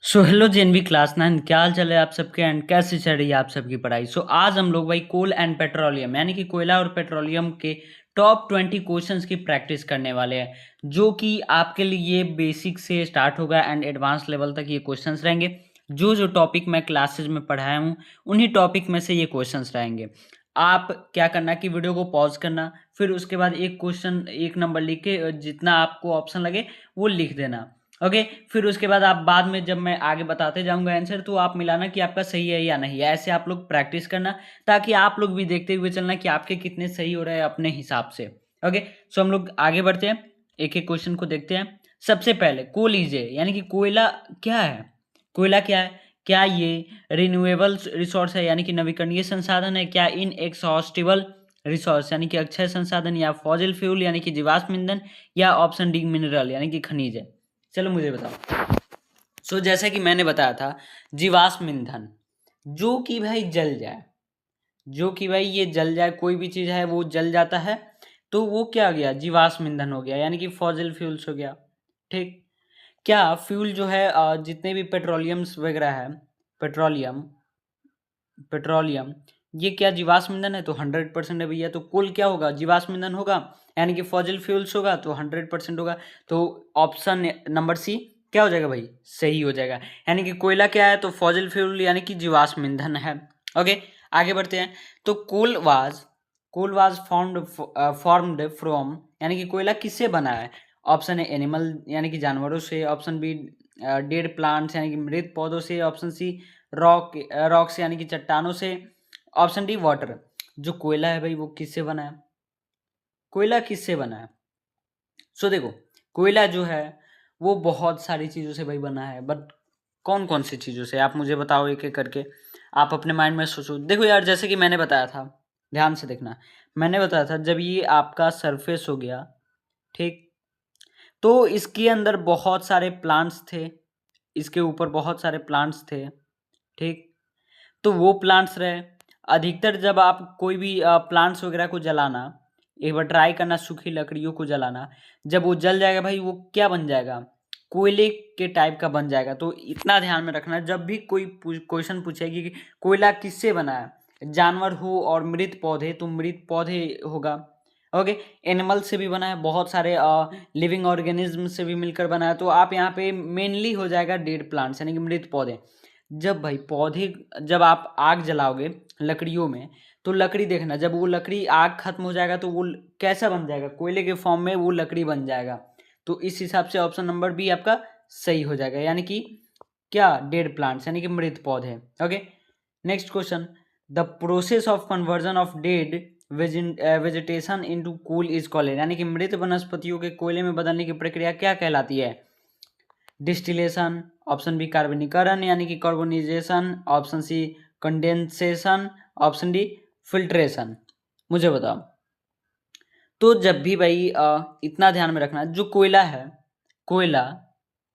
So hello JNV class 9, क्या हाल चल है आप सबके एंड कैसे चल रही है आप सबकी पढ़ाई। आज हम लोग भाई कोल एंड पेट्रोलियम यानी कि कोयला और पेट्रोलियम के टॉप 20 क्वेश्चंस की प्रैक्टिस करने वाले हैं, जो कि आपके लिए बेसिक से स्टार्ट होगा एंड एडवांस लेवल तक ये क्वेश्चंस रहेंगे। जो जो टॉपिक मैं क्लासेज में पढ़ाया हूँ उन्हीं टॉपिक में से ये क्वेश्चंस रहेंगे। आप क्या करना कि वीडियो को पॉज करना, फिर उसके बाद एक क्वेश्चन एक नंबर लिख के जितना आपको ऑप्शन लगे वो लिख देना। ओके, फिर उसके बाद आप बाद में जब मैं आगे बताते जाऊंगा आंसर, तो आप मिलाना कि आपका सही है या नहीं है। ऐसे आप लोग प्रैक्टिस करना ताकि आप लोग भी देखते हुए चलना कि आपके कितने सही हो रहे हैं अपने हिसाब से। ओके, सो हम लोग आगे बढ़ते हैं, एक एक क्वेश्चन को देखते हैं। सबसे पहले कोल लीजिए यानी कि कोयला क्या है। कोयला क्या है? क्या ये रिन्यूएबल रिसोर्स है यानी कि नवीकरणीय संसाधन है? क्या इन एक्सहॉस्टिबल रिसोर्स यानी कि अक्षय संसाधन, या फॉसिल फ्यूल यानी कि जीवाश्म ईंधन, या ऑप्शन डी मिनरल यानी कि खनिज है? चलो मुझे बताओ। जैसा कि मैंने बताया था, जीवाश्म ईंधन जो कि भाई जल जाए, जो कि भाई ये जल जाए, कोई भी चीज़ है वो जल जाता है तो वो क्या हो गया? जीवाश्म ईंधन हो गया यानी कि फॉसिल फ्यूल्स हो गया। ठीक। क्या फ्यूल जो है जितने भी पेट्रोलियम्स वगैरह है, पेट्रोलियम पेट्रोलियम ये क्या जीवाश्म ईंधन है? तो 100% है भैया। तो कुल क्या होगा? जीवाश्म ईंधन होगा, यानी कि फॉसिल फ्यूल्स होगा तो 100% होगा। तो ऑप्शन नंबर सी क्या हो जाएगा भाई? सही हो जाएगा। यानी कि कोयला क्या है? तो फॉसिल फ्यूल यानी कि जीवाश्म ईंधन है। ओके, आगे बढ़ते हैं। तो कोल वाज फॉर्म्ड फ्रॉम यानी कि कोयला किससे बना है? ऑप्शन है एनिमल यानी कि जानवरों से, ऑप्शन बी डेड प्लांट्स यानी कि मृत पौधों से, ऑप्शन सी रॉक्स यानी कि चट्टानों से, ऑप्शन डी वाटर। जो कोयला है भाई वो किससे बना है? कोयला किससे बना है? देखो, कोयला जो है वो बहुत सारी चीज़ों से भाई बना है, बट कौन कौन सी चीज़ों से आप मुझे बताओ एक एक करके। आप अपने माइंड में सोचो। देखो यार, जैसे कि मैंने बताया था, ध्यान से देखना। मैंने बताया था जब ये आपका सरफेस हो गया, ठीक, तो इसके अंदर बहुत सारे प्लांट्स थे, इसके ऊपर बहुत सारे प्लांट्स थे, ठीक। तो वो प्लांट्स रहे। अधिकतर जब आप कोई भी प्लांट्स वगैरह को जलाना, एक बार ट्राई करना सूखी लकड़ियों को जलाना, जब वो जल जाएगा भाई वो क्या बन जाएगा? कोयले के टाइप का बन जाएगा। तो इतना ध्यान में रखना, जब भी कोई क्वेश्चन पूछेगी कि कोयला किससे बना है, जानवर हो और मृत पौधे, तो मृत पौधे होगा। ओके, एनिमल से भी बना है, बहुत सारे लिविंग ऑर्गेनिज्म से भी मिलकर बना है। तो आप यहाँ पे मेनली हो जाएगा डेड प्लांट्स यानी कि मृत पौधे। जब भाई पौधे, जब आप आग जलाओगे लकड़ियों में, तो लकड़ी देखना, जब वो लकड़ी आग खत्म हो जाएगा तो वो कैसा बन जाएगा? कोयले के फॉर्म में वो लकड़ी बन जाएगा। तो इस हिसाब से ऑप्शन नंबर बी आपका सही हो जाएगा, यानी कि क्या? डेड प्लांट्स यानी कि मृत पौधे। Okay, next question. The process of conversion of dead vegetation into cool is called, यानी कि मृत वनस्पतियों के कोयले में बदलने की प्रक्रिया क्या कहलाती है? डिस्टिलेशन, ऑप्शन बी कार्बनीकरण यानी कि carbonization, option C condensation, option D filtration. मुझे बताओ। तो जब भी भाई इतना ध्यान में रखना, जो कोयला है, कोयला,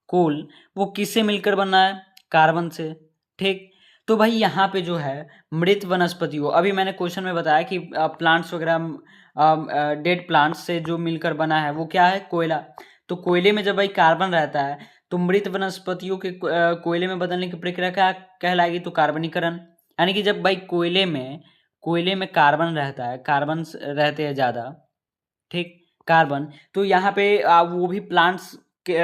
कोल, वो किससे मिलकर बना है? कार्बन से, ठीक। तो भाई यहाँ पे जो है मृत वनस्पतियों, अभी मैंने क्वेश्चन में बताया कि प्लांट्स वगैरह डेड प्लांट्स से जो मिलकर बना है वो क्या है? कोयला। तो कोयले में जब भाई कार्बन रहता है तो मृत वनस्पतियों के कोयले में बदलने की प्रक्रिया क्या कहलाएगी? तो कार्बनीकरण। यानी कि जब भाई कोयले में कार्बन रहता है, कार्बन रहते हैं ज़्यादा, ठीक, कार्बन, तो यहाँ पे वो भी प्लांट्स के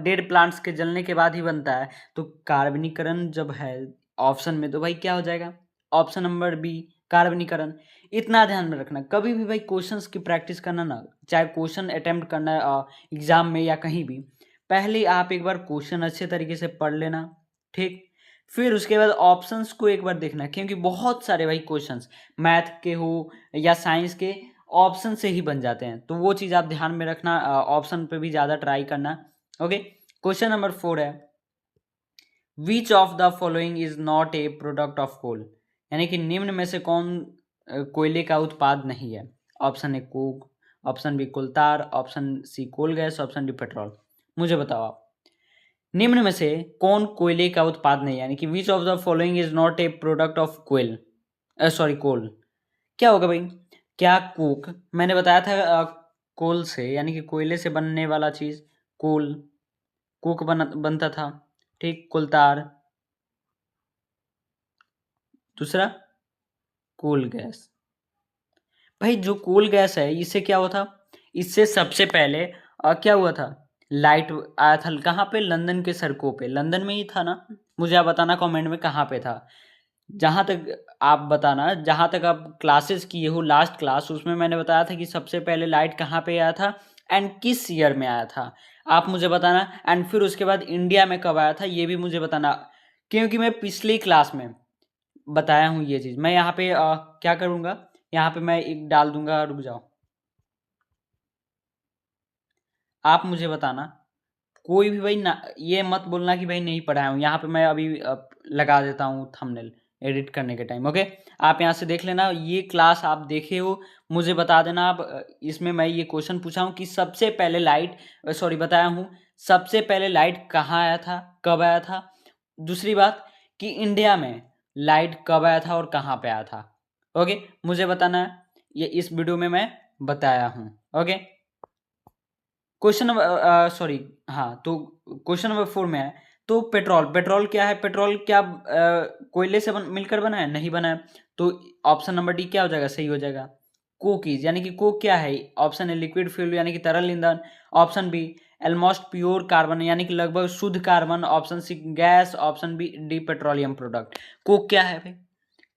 डेड प्लांट्स के जलने के बाद ही बनता है। तो कार्बनीकरण जब है ऑप्शन में, तो भाई क्या हो जाएगा? ऑप्शन नंबर बी, कार्बनीकरण। इतना ध्यान में रखना, कभी भी भाई क्वेश्चंस की प्रैक्टिस करना ना, चाहे क्वेश्चन अटेम्प्ट करना एग्जाम में या कहीं भी, पहले आप एक बार क्वेश्चन अच्छे तरीके से पढ़ लेना, ठीक। फिर उसके बाद ऑप्शंस को एक बार देखना, क्योंकि बहुत सारे भाई क्वेश्चंस मैथ के हो या साइंस के ऑप्शन से ही बन जाते हैं। तो वो चीज़ आप ध्यान में रखना, ऑप्शन पे भी ज़्यादा ट्राई करना। ओके, क्वेश्चन नंबर 4 है, which of the following is not a product of coal, यानी कि निम्न में से कौन कोयले का उत्पाद नहीं है? Option A coke, option B कोलतार, option C coal gas, option D petrol. मुझे बताओ आप, निम्न में से कौन कोयले का उत्पाद नहीं है? यानी कि which of the following is not a product of कोयल, सॉरी कोल। क्या होगा भाई? क्या कोक, मैंने बताया था कोल से यानी कि कोयले से बनने वाला चीज, कोल, कोक बनता था। ठीक, कोलतार। दूसरा कोल गैस। भाई जो कोल गैस है इससे क्या हुआ था, इससे सबसे पहले क्या हुआ था, लाइट आया था कहाँ पे, लंदन के सड़कों पे, लंदन में ही था ना, मुझे आप बताना कमेंट में कहाँ पे था। जहाँ तक आप बताना, जहाँ तक आप क्लासेस किए हो लास्ट क्लास, उसमें मैंने बताया था कि सबसे पहले लाइट कहाँ पे आया था एंड किस ईयर में आया था, आप मुझे बताना। एंड फिर उसके बाद इंडिया में कब आया था ये भी मुझे बताना, क्योंकि मैं पिछली क्लास में बताया हूँ ये चीज़। मैं यहाँ पे क्या करूँगा, यहाँ पे मैं एक डाल दूंगा, रुक जाओ, आप मुझे बताना, कोई भी भाई ना ये मत बोलना कि भाई नहीं पढ़ाया हूँ, यहाँ पे मैं अभी लगा देता हूँ थंबनेल एडिट करने के टाइम, ओके। आप यहाँ से देख लेना, ये क्लास आप देखे हो, मुझे बता देना आप। इसमें मैं ये क्वेश्चन पूछा हूँ कि सबसे पहले लाइट, सॉरी बताया हूँ, सबसे पहले लाइट कहाँ आया था, कब आया था। दूसरी बात कि इंडिया में लाइट कब आया था और कहाँ पे आया था, ओके, मुझे बताना है। ये इस वीडियो में मैं बताया हूँ, ओके। क्वेश्चन नंबर सॉरी, हाँ, तो क्वेश्चन नंबर 4 में है, तो पेट्रोल, पेट्रोल क्या है, पेट्रोल क्या कोयले से मिलकर बना है, नहीं बना है, तो ऑप्शन नंबर डी क्या हो जाएगा, सही हो जाएगा। कोकीज यानी कि कोक क्या है, ऑप्शन ए लिक्विड फ्यूल यानी कि तरल ईंधन, option B almost pure carbon यानी कि लगभग शुद्ध carbon, option C gas, option B D petroleum product. Coke क्या है भाई,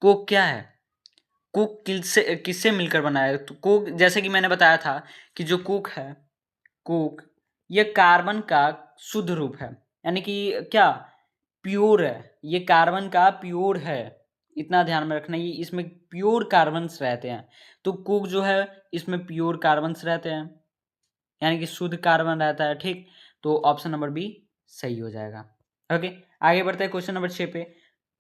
कोक क्या है, कोक किससे किससे मिलकर बना है, तो कोक जैसे कि मैंने बताया था कि जो कोक है, कोक, ये कार्बन का शुद्ध रूप है, यानी कि क्या, प्योर है, ये कार्बन का प्योर है, इतना ध्यान में रखना, ये इसमें प्योर कार्बन्स रहते हैं। तो कोक जो है इसमें प्योर कार्बन्स रहते हैं, यानी कि शुद्ध कार्बन रहता है, ठीक। तो ऑप्शन नंबर बी सही हो जाएगा, ओके। आगे बढ़ते हैं क्वेश्चन नंबर 6 पे।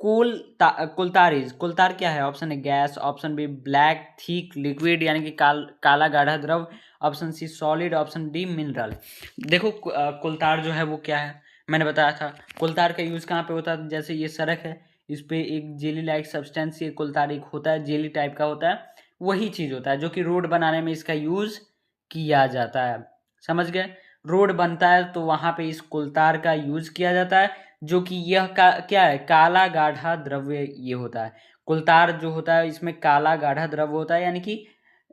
कोलतार इज, कोलतार क्या है, option A gas, option B black thick liquid यानी कि काला गाढ़ा द्रव, option C solid, option D mineral. देखो कोलतार जो है वो क्या है, मैंने बताया था कोलतार का यूज़ कहाँ पे होता है, जैसे ये सड़क है, इस पे एक जेली लाइक सब्सटेंस, ये कोलतार एक होता है, जेली टाइप का होता है, वही चीज़ होता है जो कि रोड बनाने में इसका यूज़ किया जाता है, समझ गए। रोड बनता है तो वहाँ पे इस कोलतार का यूज़ किया जाता है, जो कि यह क्या है, काला गाढ़ा द्रव्य ये होता है। कोलतार जो होता है इसमें काला गाढ़ा द्रव्य होता है, यानी कि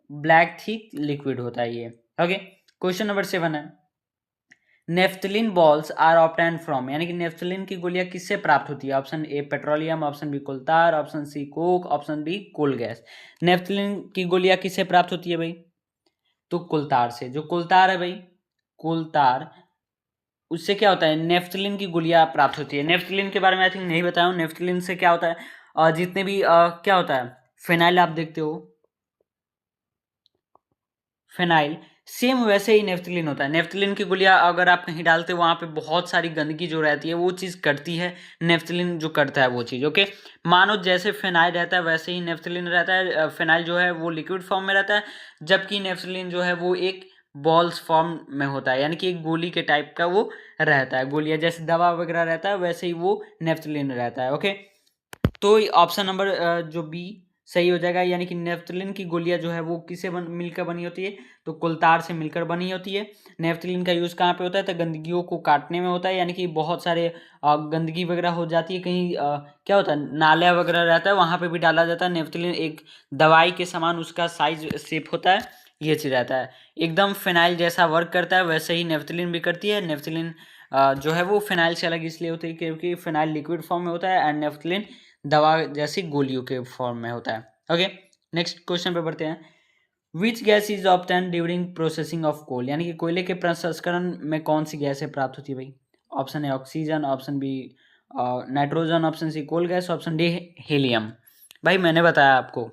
ब्लैक थिक लिक्विड होता है ये, ओके। क्वेश्चन नंबर 7 है, naphthalene balls are obtained from, यानी कि नेफ्थलीन की गोलियां किससे प्राप्त होती है, option A petroleum, option B कोलतार, option C coke, option D coal gas. Naphthalene की गोलियां किससे प्राप्त होती है भाई, तो कोलतार से, जो कोलतार है भाई, कोलतार, उससे क्या होता है, नेफ्थलीन की गोलियां प्राप्त होती है। नेफ्थलीन के बारे में आई थिंक नहीं बताया हूँ, नेफ्थलीन से क्या होता है, जितने भी क्या होता है, फिनाइल आप देखते हो, फिनाइल, सेम वैसे ही नेफ्थलीन होता है। नेफ्थलीन की गोलियां अगर आप कहीं डालते हो, वहाँ पे बहुत सारी गंदगी जो रहती है वो चीज़ कटती है, नेफ्थलीन जो करता है वो चीज़, ओके। मानो जैसे फिनाइल रहता है वैसे ही नेफ्थलीन रहता है, फिनाइल जो है वो लिक्विड फॉर्म में रहता है, जबकि नेफ्थलीन जो है वो एक बॉल्स फॉर्म में होता है, यानी कि एक गोली के टाइप का वो रहता है, गोलियां जैसे दवा वगैरह रहता है वैसे ही वो नेफ्थलीन रहता है, ओके। तो ऑप्शन नंबर जो बी सही हो जाएगा, यानी कि नेफ्थलीन की गोलियां जो है वो किससे मिलकर बनी होती है, तो कोलतार से मिलकर बनी होती है। नेफ्थलीन का यूज़ कहाँ पे होता है, तो गंदगियों को काटने में होता है, यानी कि बहुत सारे गंदगी वगैरह हो जाती है कहीं, क्या होता है, नाला वगैरह रहता है, वहाँ पे भी डाला जाता है नेफ्थलीन, एक दवाई के समान उसका साइज शेप होता है, ये चीज़ रहता है, एकदम फिनाइल जैसा वर्क करता है, वैसे ही नेफ्थलीन भी करती है। नेफ्थलीन जो है वो फिनाइल से अलग इसलिए होती है क्योंकि फिनाइल लिक्विड फॉर्म में होता है एंड नेफ्थलीन दवा जैसी गोलियों के फॉर्म में होता है, ओके। नेक्स्ट क्वेश्चन पे बढ़ते हैं, which gas is obtain during processing of coal, यानी कि कोयले के प्रसंस्करण में कौन सी गैसें प्राप्त होती है भाई, option A oxygen, option B nitrogen, option C coal gas, option D helium. भाई मैंने बताया आपको,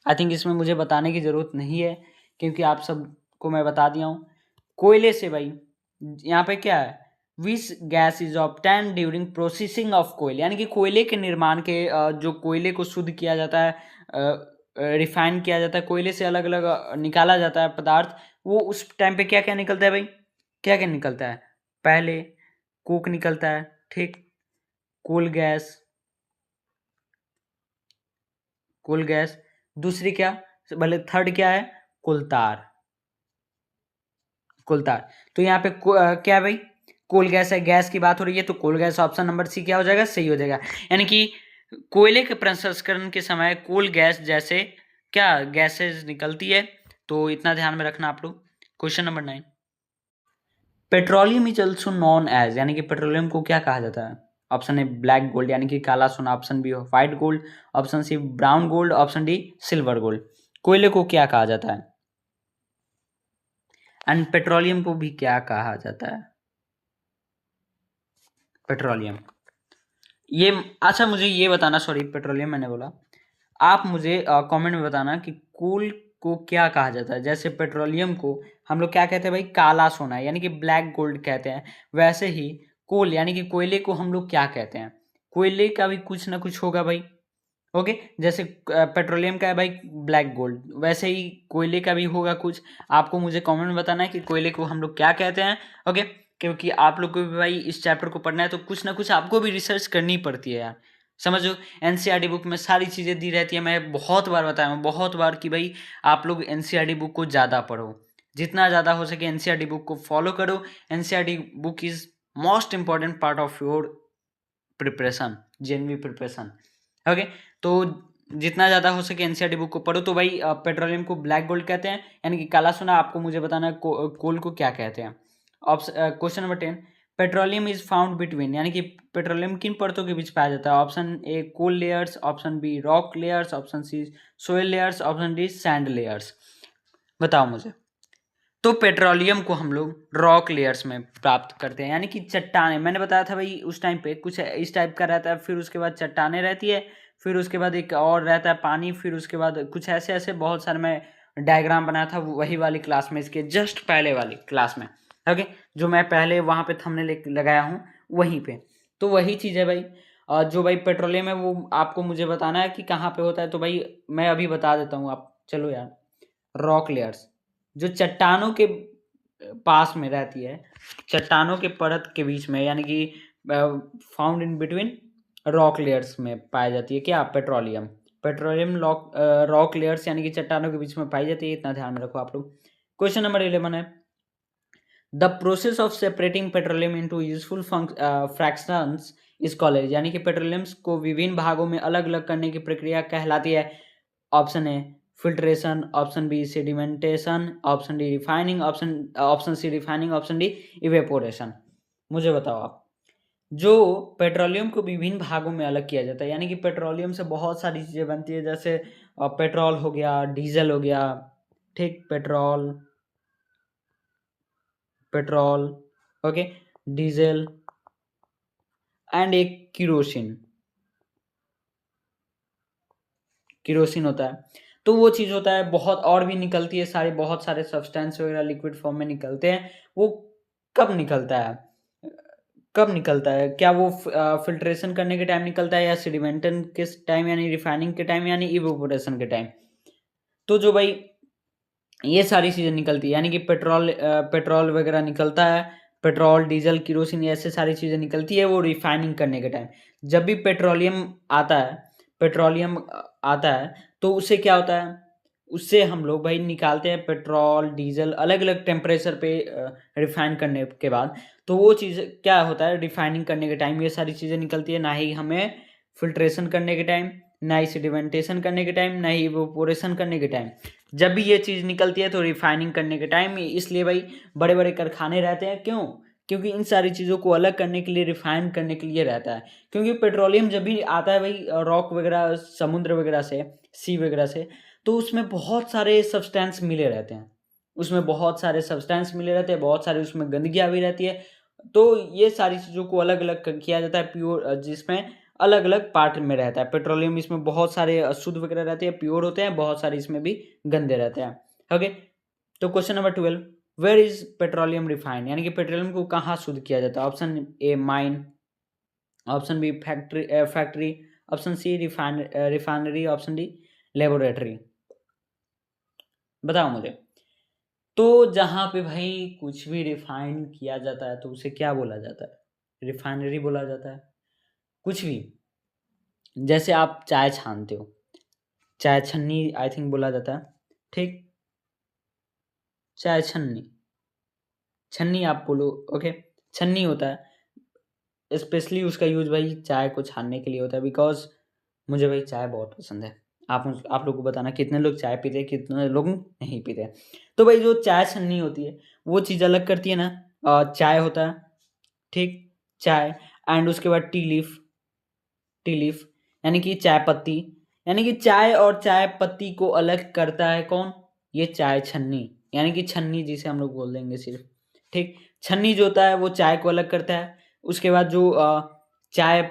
आई थिंक इसमें मुझे बताने की ज़रूरत नहीं है क्योंकि आप सबको मैं बता दिया हूँ। कोयले से भाई, यहाँ पे क्या है, which gas is obtain during processing of coal, यानी कि कोयले के निर्माण के जो कोयले को शुद्ध किया जाता है, रिफाइन किया जाता है, कोयले से अलग अलग निकाला जाता है पदार्थ, वो उस टाइम पे क्या क्या निकलता है भाई, क्या क्या निकलता है, पहले कोक निकलता है, ठीक, कोल गैस, कोल गैस, दूसरी क्या, भले थर्ड क्या है, कोलतार, कोलतार। तो यहाँ पे क्या है भाई, कोल गैस है, गैस की बात हो रही है तो coal gas, option number C क्या हो जाएगा, सही हो जाएगा। यानी कि कोयले के प्रसंस्करण के समय कोल गैस जैसे क्या गैसेज निकलती है, तो इतना ध्यान में रखना आप लोग। Question number 9, petroleum is also known, as कि पेट्रोलियम को क्या कहा जाता है? ऑप्शन ए ब्लैक गोल्ड यानी कि काला सोना, option B white gold, option C brown gold, option D silver gold. कोयले को क्या कहा जाता है? एंड पेट्रोलियम को भी क्या कहा जाता है? पेट्रोलियम, ये अच्छा मुझे ये बताना, सॉरी पेट्रोलियम मैंने बोला, आप मुझे कमेंट में बताना कि कोल को क्या कहा जाता है। जैसे पेट्रोलियम को हम लोग क्या कहते हैं भाई, काला सोना यानी कि ब्लैक गोल्ड कहते हैं, वैसे ही कोल यानी कि कोयले को हम लोग क्या कहते हैं? कोयले का भी कुछ ना कुछ होगा भाई। ओके, जैसे पेट्रोलियम का है भाई ब्लैक गोल्ड, वैसे ही कोयले का भी होगा कुछ। आपको मुझे कमेंट में बताना है कि कोयले को हम लोग क्या कहते हैं। ओके, क्योंकि आप लोग को भी भाई इस चैप्टर को पढ़ना है तो कुछ ना कुछ आपको भी रिसर्च करनी पड़ती है यार, समझो। एनसीईआरटी बुक में सारी चीज़ें दी रहती है, मैं बहुत बार बताया हूँ, बहुत बार कि भाई आप लोग एनसीईआरटी बुक को ज़्यादा पढ़ो, जितना ज़्यादा हो सके एनसीईआरटी बुक को फॉलो करो। NCERT book is most important part of your preparation, JNV preparation. Okay, तो जितना ज़्यादा हो सके एनसीईआरटी बुक को पढ़ो। तो भाई पेट्रोलियम को ब्लैक गोल्ड कहते हैं यानी कि काला सोना। आपको मुझे बताना है कोल को क्या कहते हैं। Question number 10, petroleum is found between, यानी कि पेट्रोलियम किन परतों के बीच पाया जाता है? Option A coal layers, option B rock layers, option C soil layers, option D sand layers. बताओ मुझे। तो पेट्रोलियम को हम लोग रॉक लेयर्स में प्राप्त करते हैं, यानी कि चट्टाने, मैंने बताया था भाई उस टाइम पे कुछ इस टाइप का रहता है, फिर उसके बाद चट्टाने रहती है, फिर उसके बाद एक और रहता है पानी, फिर उसके बाद कुछ ऐसे ऐसे बहुत सारे मैं डायग्राम बनाया था वही वाली क्लास में, इसके जस्ट पहले वाली क्लास में। ओके, जो मैं पहले वहाँ पे थंबनेल लगाया हूँ वहीं पे, तो वही चीज़ है भाई। जो भाई पेट्रोलियम है वो आपको मुझे बताना है कि कहाँ पे होता है, तो भाई मैं अभी बता देता हूँ आप, चलो यार। रॉक लेयर्स जो चट्टानों के पास में रहती है, चट्टानों के परत के बीच में, यानी कि found in between rock layers में पाई जाती है क्या? पेट्रोलियम। पेट्रोलियम रॉक लेयर्स यानी कि चट्टानों के बीच में पाई जाती है, इतना ध्यान में रखो आप लोग। क्वेश्चन नंबर 11 है, the process of separating petroleum into useful fractions is called, यानी कि पेट्रोलियम्स को विभिन्न भागों में अलग अलग करने की प्रक्रिया कहलाती है। Option A filtration, option B sedimentation, option D refining, option C refining, option D evaporation. मुझे बताओ आप। जो पेट्रोलियम को विभिन्न भागों में अलग किया जाता है, यानी कि पेट्रोलियम से बहुत सारी चीज़ें बनती है, जैसे पेट्रोल हो गया, डीजल हो गया, ठीक, petrol, petrol, okay, diesel and एक किरोसिन, किरोसिन होता है। तो वो चीज़ होता है, बहुत और भी निकलती है सारी, बहुत सारे सब्सटेंस वगैरह लिक्विड फॉर्म में निकलते हैं। वो कब निकलता है? कब निकलता है? क्या वो फिल्ट्रेशन करने के टाइम निकलता है, या सेडिमेंटन के टाइम, यानी रिफाइनिंग के टाइम, यानी इवेपोरेशन के टाइम? तो जो भाई ये सारी चीज़ें निकलती है, यानी कि पेट्रोल वगैरह निकलता है, पेट्रोल, डीजल, किरोसिन, ऐसे सारी चीज़ें निकलती है वो रिफाइनिंग करने के टाइम। जब भी पेट्रोलियम आता है तो उससे क्या होता है, उससे हम लोग भाई निकालते हैं पेट्रोल, डीजल अलग अलग टेम्परेचर पे रिफाइन करने के बाद। तो वो चीज़ क्या होता है, रिफाइनिंग करने के टाइम ये सारी चीज़ें निकलती है, ना ही हमें फिल्ट्रेशन करने के टाइम, ना ही सेडिमेंटेशन करने के टाइम, ना ही इवेपोरेशन करने के टाइम। जब भी ये चीज़ निकलती है तो रिफाइनिंग करने के टाइम, इसलिए भाई बड़े बड़े कारखाने रहते हैं। क्यों? क्योंकि इन सारी चीज़ों को अलग करने के लिए, रिफाइन करने के लिए रहता है। क्योंकि पेट्रोलियम जब भी आता है भाई रॉक वगैरह, समुद्र वगैरह से, सी वगैरह से, तो उसमें बहुत सारे सब्सटेंस मिले रहते हैं, उसमें बहुत सारे सब्सटेंस मिले रहते हैं, बहुत सारी उसमें गंदगियाँ भी रहती है। तो ये सारी चीज़ों को अलग अलग किया जाता है प्योर, जिसमें अलग अलग पार्ट में रहता है। पेट्रोलियम इसमें बहुत सारे शुद्ध वगैरह रहते हैं, प्योर होते हैं, बहुत सारे इसमें भी गंदे रहते हैं। ओके, तो question number 12, where is petroleum refined, यानी कि पेट्रोलियम को कहाँ शुद्ध किया जाता है? Option A mine, option B factory, option C refinery, option D laboratory. बताओ मुझे। तो जहाँ पे भाई कुछ भी रिफाइन किया जाता है तो उसे क्या बोला जाता है? रिफाइनरी बोला जाता है। कुछ भी, जैसे आप चाय छानते हो, चाय छन्नी आई थिंक बोला जाता है, ठीक, चाय छन्नी, छन्नी आप बोलो। ओके, छन्नी होता है, स्पेशली उसका यूज भाई चाय को छानने के लिए होता है, बिकॉज मुझे भाई चाय बहुत पसंद है। आप लोग को बताना कितने लोग चाय पीते हैं, कितने लोग नहीं पीते। तो भाई जो चाय छन्नी होती है वो चीज़ अलग करती है ना। चाय होता है, ठीक, चाय, एंड उसके बाद टी लीफ यानी कि चाय पत्ती, यानी कि चाय और चाय पत्ती को अलग करता है कौन? ये चाय छन्नी, यानी कि छन्नी जिसे हम लोग बोल देंगे सिर्फ, ठीक। छन्नी जो होता है वो चाय को अलग करता है। उसके बाद जो चाय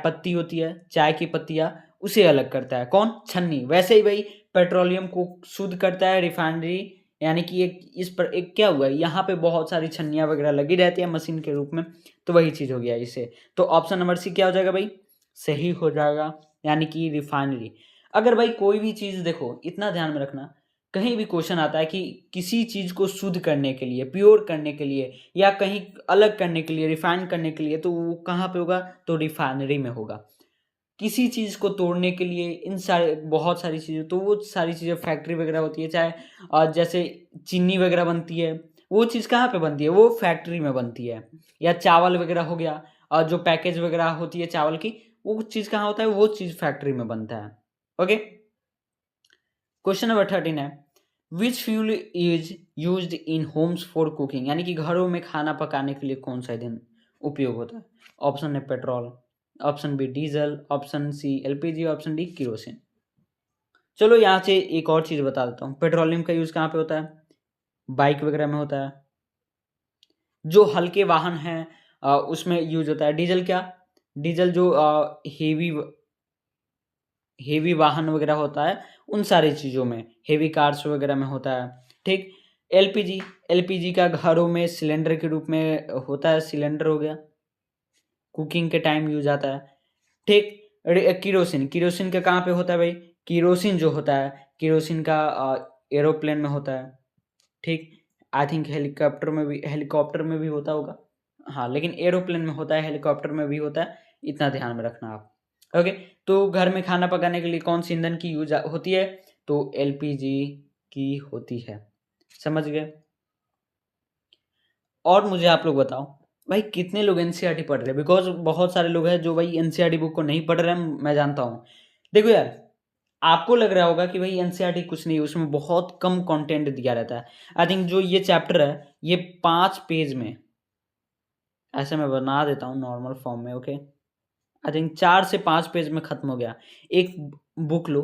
पत्ती होती है, चाय की पत्तियाँ, उसे अलग करता है कौन? छन्नी। वैसे ही भाई पेट्रोलियम को शुद्ध करता है रिफाइनरी, यानी कि एक इस पर एक क्या हुआ है, यहाँ पे बहुत सारी छन्नियाँ वगैरह लगी रहती है मशीन के रूप में, तो वही चीज़ हो गया इससे। तो ऑप्शन नंबर सी क्या हो जाएगा भाई? सही हो जाएगा, यानी कि रिफाइनरी। अगर भाई कोई भी चीज़ देखो, इतना ध्यान में रखना, कहीं भी क्वेश्चन आता है कि किसी चीज़ को शुद्ध करने के लिए, प्योर करने के लिए, या कहीं अलग करने के लिए, रिफाइन करने के लिए, तो वो कहाँ पे होगा? तो रिफाइनरी में होगा। किसी चीज़ को तोड़ने के लिए, इन सारे बहुत सारी चीज़ें, तो वो सारी चीज़ें फैक्ट्री वगैरह होती है, चाहे जैसे चीनी वगैरह बनती है, वो चीज़ कहाँ पे बनती है? वो फैक्ट्री में बनती है। या चावल वगैरह हो गया, और जो पैकेज वगैरह होती है चावल की, वो चीज़ कहाँ होता है? वो चीज़ फैक्ट्री में बनता है। ओके, क्वेश्चन नंबर 13 है, which fuel is used in homes for cooking, यानी कि घरों में खाना पकाने के लिए कौन सा ईंधन उपयोग होता है? ऑप्शन है petrol, option B diesel, option C LPG, option D kerosene. चलो यहाँ से एक और चीज़ बता देता हूँ, पेट्रोलियम का यूज़ कहाँ पे होता है? बाइक वगैरह में होता है, जो हल्के वाहन हैं उसमें यूज होता है। डीजल क्या? डीजल जो हेवी वाहन वगैरह होता है, उन सारी चीज़ों में, हेवी कार्स वगैरह में होता है, ठीक। एलपीजी, एलपीजी का घरों में सिलेंडर के रूप में होता है, सिलेंडर हो गया, कुकिंग के टाइम यूज आता है, ठीक। किरोसिन, किरोसिन का कहाँ पे होता है भाई? किरोसिन जो होता है, किरोसिन का एरोप्लेन में होता है, ठीक। आई थिंक हेलीकॉप्टर में भी होता होगा, हाँ, लेकिन एरोप्लेन में होता है, हेलीकॉप्टर में भी होता है, इतना ध्यान में रखना आप। ओके, तो घर में खाना पकाने के लिए कौन सी ईंधन की यूज होती है? तो एलपीजी की होती है, समझ गए। और मुझे आप लोग बताओ भाई, कितने लोग एनसीईआरटी पढ़ रहे हैं? बिकॉज बहुत सारे लोग हैं जो भाई एनसीईआरटी बुक को नहीं पढ़ रहे हैं, मैं जानता हूँ। देखो यार, आपको लग रहा होगा कि भाई एनसीईआरटी कुछ नहीं, उसमें बहुत कम कंटेंट दिया रहता है। आई थिंक जो ये चैप्टर है, ये 5 पेज में, ऐसे मैं बना देता हूँ नॉर्मल फॉर्म में, ओके। आई थिंक 4 से 5 पेज में खत्म हो गया। एक बुक लो,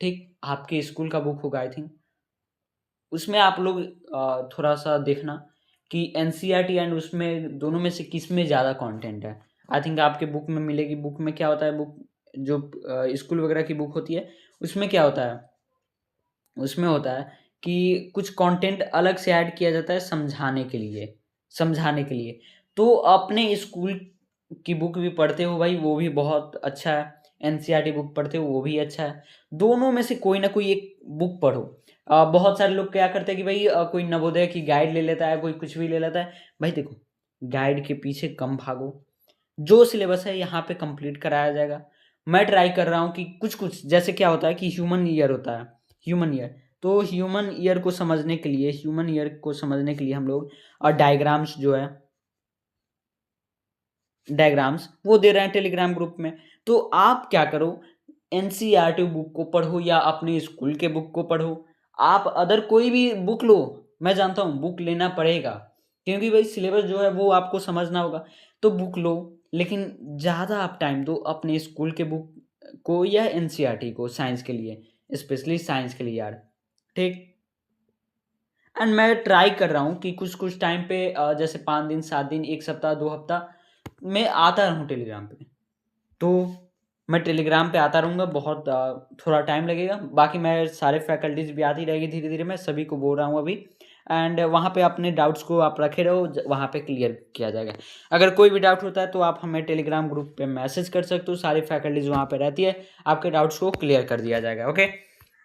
ठीक, आपके स्कूल का बुक होगा आई थिंक, उसमें आप लोग थोड़ा सा देखना कि एनसीईआरटी एंड उसमें दोनों में से किस में ज़्यादा कंटेंट है। आई थिंक आपके बुक में मिलेगी। बुक में क्या होता है, बुक जो स्कूल वगैरह की बुक होती है, उसमें क्या होता है? उसमें होता है कि कुछ कंटेंट अलग से ऐड किया जाता है समझाने के लिए, समझाने के लिए। तो अपने स्कूल की बुक भी पढ़ते हो भाई, वो भी बहुत अच्छा है। एनसीईआरटी बुक पढ़ते हो, वो भी अच्छा है। दोनों में से कोई ना कोई एक बुक पढ़ो। बहुत सारे लोग क्या करते हैं कि भाई कोई नवोदय की गाइड ले लेता है, कोई कुछ भी ले लेता है। भाई देखो, गाइड के पीछे कम भागो, जो सिलेबस है यहाँ पे कंप्लीट कराया जाएगा। मैं ट्राई कर रहा हूँ कि कुछ कुछ, जैसे क्या होता है कि ह्यूमन ईयर होता है, ह्यूमन ईयर, तो ह्यूमन ईयर को समझने के लिए, ह्यूमन ईयर को समझने के लिए हम लोग और डायग्राम्स जो है, डायग्राम्स वो दे रहे हैं टेलीग्राम ग्रुप में। तो आप क्या करो, एनसीईआरटी बुक को पढ़ो या अपने स्कूल के बुक को पढ़ो। आप अदर कोई भी बुक लो, मैं जानता हूँ बुक लेना पड़ेगा, क्योंकि भाई सिलेबस जो है वो आपको समझना होगा, तो बुक लो। लेकिन ज़्यादा आप टाइम दो अपने स्कूल के बुक को या एनसीईआरटी को, साइंस के लिए, स्पेशली साइंस के लिए यार, ठीक। एंड मैं ट्राई कर रहा हूँ कि कुछ कुछ टाइम पे जैसे 5 दिन 7 दिन, 1 सप्ताह 2 हफ्ता मैं आता रहूँ टेलीग्राम पे। तो मैं टेलीग्राम पे आता रहूँगा, बहुत थोड़ा टाइम लगेगा। बाकी मैं सारे फैकल्टीज़ भी आती रहेगी धीरे धीरे, मैं सभी को बोल रहा हूँ अभी। एंड वहाँ पे अपने डाउट्स को आप रखे रहो, वहाँ पे क्लियर किया जाएगा। अगर कोई भी डाउट होता है तो आप हमें टेलीग्राम ग्रुप पे मैसेज कर सकते हो, सारी फैकल्टीज़ वहाँ पे रहती है, आपके डाउट्स को क्लियर कर दिया जाएगा, ओके।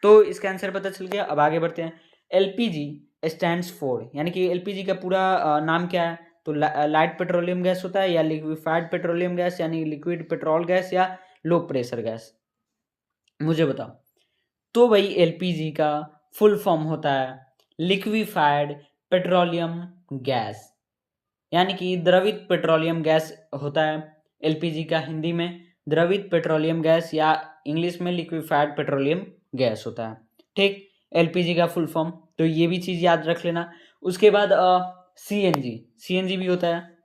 तो इसका आंसर पता चल गया, अब आगे बढ़ते हैं। एलपीजी स्टैंड्स फॉर, यानी कि एलपीजी का पूरा नाम क्या है? तो लाइट पेट्रोलियम गैस होता है, या लिक्विफाइड पेट्रोलियम गैस, यानी लिक्विड पेट्रोल गैस, या लो प्रेशर गैस? मुझे बताओ। तो भाई एलपीजी का फुल फॉर्म होता है लिक्विफाइड पेट्रोलियम गैस, यानी कि द्रवित पेट्रोलियम गैस होता है एलपीजी का, हिंदी में द्रवित पेट्रोलियम गैस या इंग्लिश में लिक्विफाइड पेट्रोलियम गैस होता है। ठीक, एलपीजी का फुल फॉर्म, तो ये भी चीज़ याद रख लेना। उसके बाद सीएनजी, सीएनजी भी होता है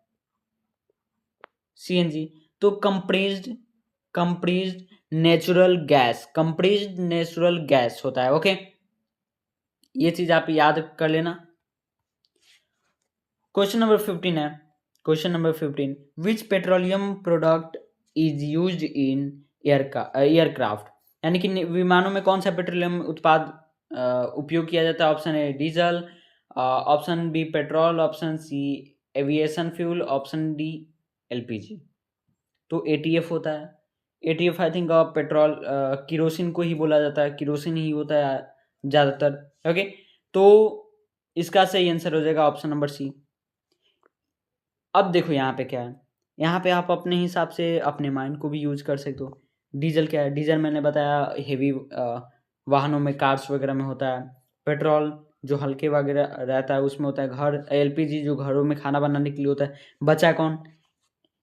सीएनजी, तो compressed natural gas, compressed natural gas होता है। ओके, ये चीज आप याद कर लेना। क्वेश्चन नंबर 15 है, question number 15, which petroleum product is used in aircraft, यानी कि विमानों में कौन सा पेट्रोलियम उत्पाद उपयोग किया जाता है? Option A diesel, option B petrol, option C aviation fuel, option D LPG. तो एटीएफ होता है, ATF I think petrol kerosene को ही बोला जाता है, किरोसिन ही होता है ज़्यादातर। ओके, तो इसका सही आंसर हो जाएगा ऑप्शन नंबर सी। अब देखो यहाँ पे क्या है, यहाँ पे आप अपने हिसाब से अपने माइंड को भी यूज कर सकते हो। डीजल क्या है? डीजल मैंने बताया हेवी वाहनों में, कार्स वगैरह में होता है। पेट्रोल जो हल्के वगैरह रहता है उसमें होता है। घर एलपीजी जो घरों में खाना बनाने के लिए होता है। बचा कौन?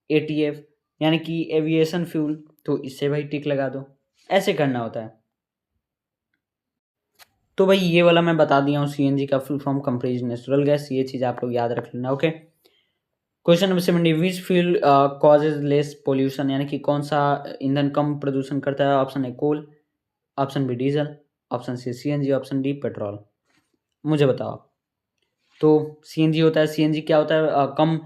एटीएफ, यानी कि एविएशन फ्यूल, तो इससे भाई टिक लगा दो, ऐसे करना होता है। तो भाई ये वाला मैं बता दिया हूँ, सीएनजी का full form compressed natural gas, ये चीज़ आप लोग याद रख लेना। Okay, question number 70, which fuel causes less pollution, यानी कि कौन सा ईंधन कम प्रदूषण करता है? Option A coal, option B diesel, option C CNG, option D petrol. मुझे बताओ। तो सीएनजी होता है। सीएनजी क्या होता है? कम,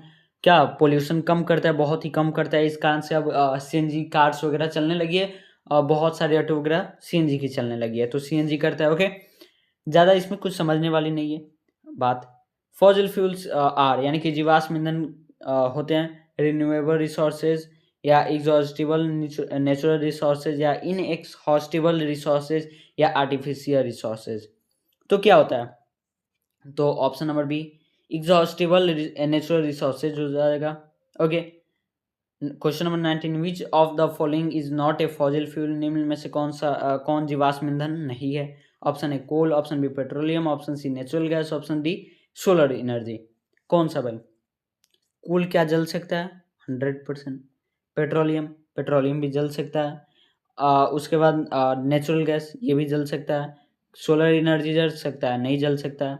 क्या पोल्यूशन कम करता है, बहुत ही कम करता है। इस कारण से अब सीएनजी कार्स वगैरह चलने लगी है, बहुत सारे ऑटो वगैरह सीएनजी की चलने लगी है, तो सीएनजी करता है। ओके, ज़्यादा इसमें कुछ समझने वाली नहीं है बात। फॉसिल फ्यूल्स आर, यानी कि जीवाश्म ईंधन होते हैं रिन्यूएबल रिसोर्सेज या एग्जॉस्टिबल नेचुरल रिसोर्सेज या इनएक्सहॉस्टिबल रिसोर्सेज या आर्टिफिशियल रिसोर्सेज। तो क्या होता है? तो option number B exhaustible natural resources हो जाएगा। Okay, question number 19, which of the following is not a fossil fuel, निम्न में से कौन जीवाश्म ईंधन नहीं है? Option A coal, option B petroleum, option C natural gas, option D solar energy. कौन सा भाई? कोल क्या जल सकता है? 100%। पेट्रोलियम भी जल सकता है। उसके बाद नेचुरल गैस, ये भी जल सकता है। सोलर एनर्जी जल सकता है? नहीं जल सकता है।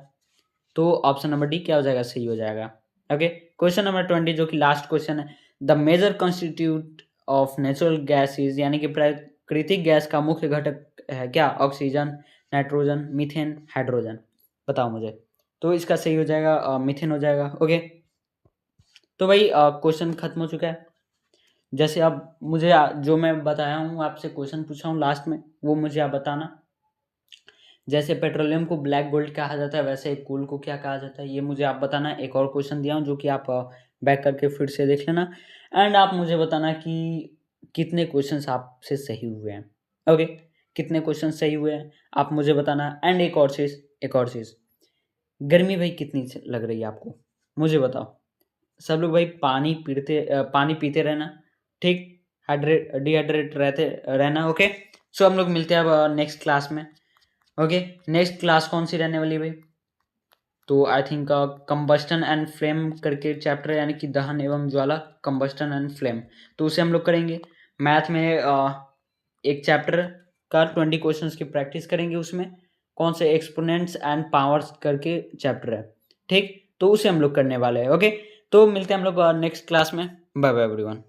तो ऑप्शन नंबर डी क्या हो जाएगा? सही हो जाएगा। ओके, क्वेश्चन नंबर 20 जो कि लास्ट क्वेश्चन है, the major constitute of natural gas is, यानी कि प्राकृतिक गैस का मुख्य घटक है क्या? Oxygen, nitrogen, methane, hydrogen. बताओ मुझे। तो इसका सही हो जाएगा मीथेन हो जाएगा। ओके, तो भाई क्वेश्चन खत्म हो चुका है। जैसे अब मुझे जो मैं बताया हूँ, आपसे क्वेश्चन पूछा हूँ लास्ट में, वो मुझे आप बताना। जैसे पेट्रोलियम को ब्लैक गोल्ड कहा जाता है, वैसे कोल को क्या कहा जाता है, ये मुझे आप बताना। एक और क्वेश्चन दिया हूँ जो कि आप बैक करके फिर से देख लेना, एंड आप मुझे बताना कि कितने क्वेश्चंस आपसे सही हुए हैं। ओके, कितने क्वेश्चन सही हुए हैं आप मुझे बताना। एंड एक और चीज़, गर्मी भाई कितनी लग रही है आपको, मुझे बताओ। सब लोग भाई पानी पीते रहना, ठीक, डिहाइड्रेट रहते रहना। ओके, सो हम लोग मिलते हैं अब नेक्स्ट क्लास में। ओके, नेक्स्ट क्लास कौन सी रहने वाली है भाई? तो I think combustion and flame करके चैप्टर, यानी कि दहन एवं ज्वाला, कंबस्टन एंड फ्लेम, तो उसे हम लोग करेंगे। मैथ में एक चैप्टर का 20 क्वेश्चंस की प्रैक्टिस करेंगे। उसमें कौन से एक्सपोनेंट्स एंड पावर्स करके चैप्टर है, ठीक, तो उसे हम लोग करने वाले हैं। ओके, तो मिलते हैं हम लोग नेक्स्ट क्लास में। Bye bye everyone.